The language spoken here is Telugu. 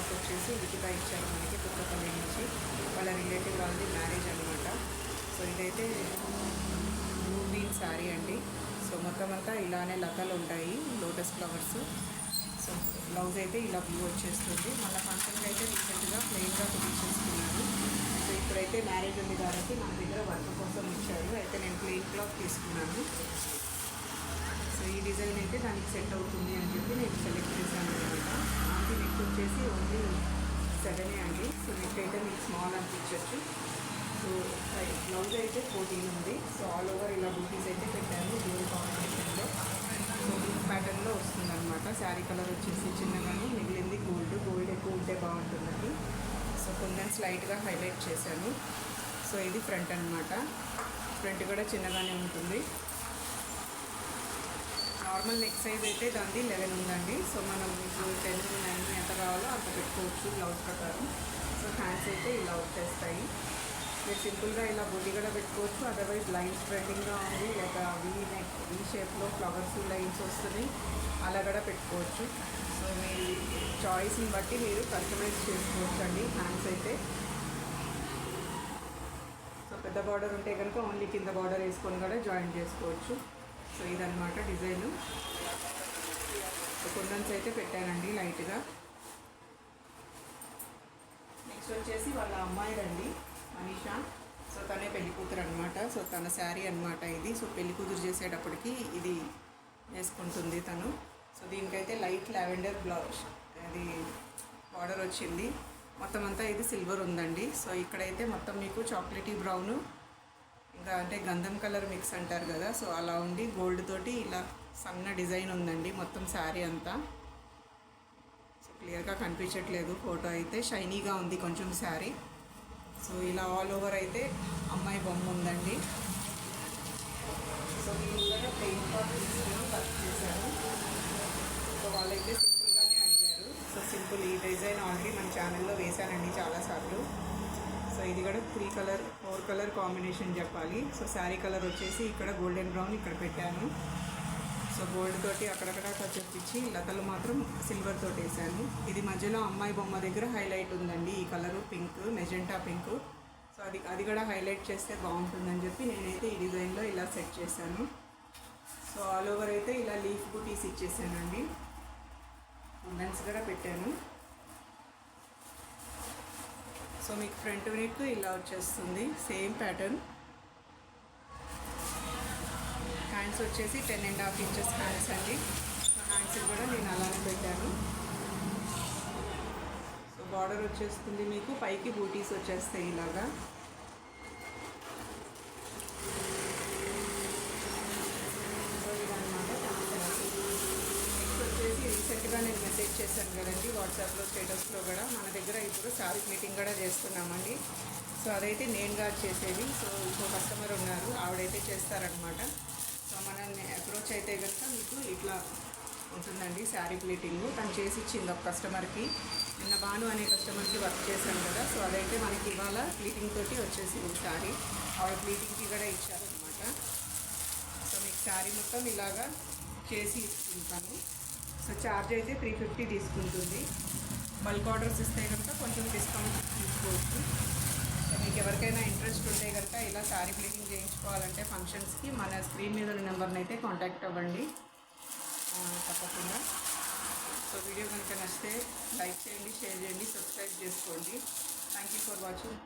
బ్లౌజ్కి వచ్చేసి లిఖిత ఇచ్చారు మనకి పుత్తపల్లి నుంచి, వాళ్ళ రిలేటివ్ వాళ్ళది మ్యారేజ్ అనమాట. సో ఇదైతే బ్లూ గ్రీన్ శారీ అండి. సో మొత్తం అంతా ఇలానే లతలు ఉంటాయి, లోటస్ ఫ్లవర్స్. సో బ్లౌజ్ అయితే ఇలా బ్లూ వచ్చేస్తుంది. మన ఫంక్షన్కి అయితే రీసెంట్గా ప్లెయిన్గా కుట్టించేసుకున్నాను. సో ఇప్పుడైతే మ్యారేజ్ ఉంది కాబట్టి మన దగ్గర వర్క్ కోసం ఇచ్చారు, అయితే నేను ప్లెయిన్ క్లాత్ తీసుకున్నాను. సో ఈ డిజైన్ అయితే దానికి సెట్ అవుతుంది అని చెప్పి నేను సెలెక్ట్ చేశాను అనమాట. ఆంటీ నెక్ వచ్చేసి ఓన్లీ 7 అండి. సో నెక్ అయితే మీకు స్మాల్ అనిపించవచ్చు. సో బ్లౌజ్ అయితే 14 ఉంది. సో ఆల్ ఓవర్ ఇలా బూటీస్ అయితే పెట్టాను గోల్డ్ కాంబినేషన్లో. సో ఈ ప్యాటర్న్లో వస్తుంది అనమాట. శారీ కలర్ వచ్చేసి చిన్నగాను, మిగిలింది గోల్డ్ ఎక్కువ ఉంటే బాగుంటుందండి. సో కొంచెం స్లైట్గా హైలైట్ చేశాను. సో ఇది ఫ్రంట్ అనమాట. ఫ్రంట్ కూడా చిన్నగానే ఉంటుంది. నార్మల్ నెక్ సైజ్ అయితే దాన్ని 11 ఉందండి. సో మనం మీకు 10, 9 ఎంత కావాలో అంత పెట్టుకోవచ్చు బ్లౌజ్ ప్రకారం. సో హ్యాండ్స్ అయితే ఇలా వచ్చేస్తాయి. మీరు సింపుల్గా ఇలా బొడ్డి కూడా పెట్టుకోవచ్చు, అదర్వైజ్ లైన్స్ స్ప్రెడ్డింగ్గా ఉంది, లేక నెక్ వీ షేప్లో ఫ్లవర్స్ లైన్స్ వస్తుంది, అలా కూడా పెట్టుకోవచ్చు. సో మీ చాయిస్ని బట్టి మీరు కస్టమైజ్ చేసుకోవచ్చు అండి. హ్యాండ్స్ అయితే సో పెద్ద బార్డర్ ఉంటే కనుక ఓన్లీ కింద బార్డర్ వేసుకొని కూడా జాయిన్ చేసుకోవచ్చు. సో ఇదన్నమాట డిజైను. సో కుందన్స్ అయితే పెట్టానండి లైట్గా. నెక్స్ట్ వచ్చేసి వాళ్ళ అమ్మాయి రండి, మనీషా. సో తనే పెళ్లి కూతురు అనమాట. సో తన శారీ అనమాట ఇది. సో పెళ్లి కూతురు చేసేటప్పటికి ఇది వేసుకుంటుంది తను. సో దీనికైతే లైట్ లావెండర్ బ్లౌజ్ అది బార్డర్ వచ్చింది. మొత్తం అంతా ఇది సిల్వర్ ఉందండి. సో ఇక్కడైతే మొత్తం మీకు చాక్లెటీ బ్రౌను, ఇంకా అంటే గంధం కలర్ మిక్స్ అంటారు కదా, సో అలా ఉండి గోల్డ్ తోటి ఇలా సన్న డిజైన్ ఉందండి మొత్తం శారీ అంతా. సో క్లియర్గా కనిపించట్లేదు ఫోటో అయితే, షైనీగా ఉంది కొంచెం శారీ. సో ఇలా ఆల్ ఓవర్ అయితే అమ్మాయి బొమ్మ ఉందండి. సో దీని కూడా ప్లెయిన్ క్లాత్ తీసుకొని వర్క్ చేశాను. సో వాళ్ళైతే సింపుల్గానే అడిగారు. సో సింపుల్ ఈ డిజైన్ ఆల్రెడీ మన ఛానల్లో వేశానండి చాలాసార్లు. సో ఇది కూడా 4 కలర్ కాంబినేషన్ చెప్పాలి. సో శారీ కలర్ వచ్చేసి ఇక్కడ గోల్డెన్ బ్రౌన్ ఇక్కడ పెట్టాను. సో గోల్డ్ తోటి అక్కడక్కడ చూపించి లతలు మాత్రం సిల్వర్ తోటి వేసాను. ఇది మధ్యలో అమ్మాయి బొమ్మ దగ్గర హైలైట్ ఉందండి ఈ colour, pink, magenta pink. So అది కూడా హైలైట్ చేస్తే బాగుంటుందని చెప్పి నేనైతే ఈ డిజైన్లో ఇలా సెట్ చేశాను. సో ఆల్ ఓవర్ అయితే ఇలా లీఫ్ బూటీస్ ఇచ్చేసానండి. కుందన్స్ కూడా పెట్టాను. సో మీకు ఫ్రంట్ నెక్ ఇలా వచ్చేస్తుంది, సేమ్ ప్యాటర్న్. హ్యాండ్స్ వచ్చేసి 10.5 ఇంచెస్ హ్యాండ్స్ అండి. సో హ్యాండ్స్ కూడా నేను అలానే పెట్టాను. సో బార్డర్ వచ్చేస్తుంది మీకు, పైకి బూటీస్ వచ్చేస్తాయి ఇలాగా. సో ఇదన్నమాట నెక్స్ట్ వచ్చేసి రీసెంట్గా నేను మెసేజ్ చేశాను కదండి వాట్సాప్లో స్టేటస్లో కూడా, మన దగ్గర ఇప్పుడు శారీ మీటింగ్ కూడా చేస్తున్నామండి. సో అదైతే నేను కాదు చేసేది. సో ఇంకో కస్టమర్ ఉన్నారు, ఆవిడైతే చేస్తారనమాట. సో మనల్ని అప్రోచ్ అయితే కనుక మీకు ఇట్లా ఉంటుందండి శారీ ప్లీటింగ్. తను చేసి ఇచ్చింది ఒక కస్టమర్కి. నిన్న భాను అనే కస్టమర్కి వర్క్ చేశాను కదా, సో అదైతే మనకి ఇవాళ ప్లీటింగ్ తోటి వచ్చేసింది శారీ. ఆవిడ ప్లీటింగ్కి కూడా ఇచ్చారనమాట. సో మీకు శారీ మొత్తం ఇలాగా చేసి ఇస్తుంటాను. సో ఛార్జ్ అయితే 350 తీసుకుంటుంది. బల్క్ ఆర్డర్స్ ఇస్తే కనుక కొంచెం డిస్కౌంట్ తీసుకోవచ్చు. సో మీకు ఎవరికైనా ఇంట్రెస్ట్ ఉంటే కనుక ఇలా శారీ ప్లీటింగ్ చేయించుకోవాలంటే ఫంక్షన్స్కి మన స్క్రీన్ మీద ఉన్న నెంబర్ని అయితే కాంటాక్ట్ అవ్వండి తప్పకుండా. సో వీడియో కనుక నచ్చితే లైక్ చేయండి, షేర్ చేయండి, సబ్స్క్రైబ్ చేసుకోండి. Thank you for watching.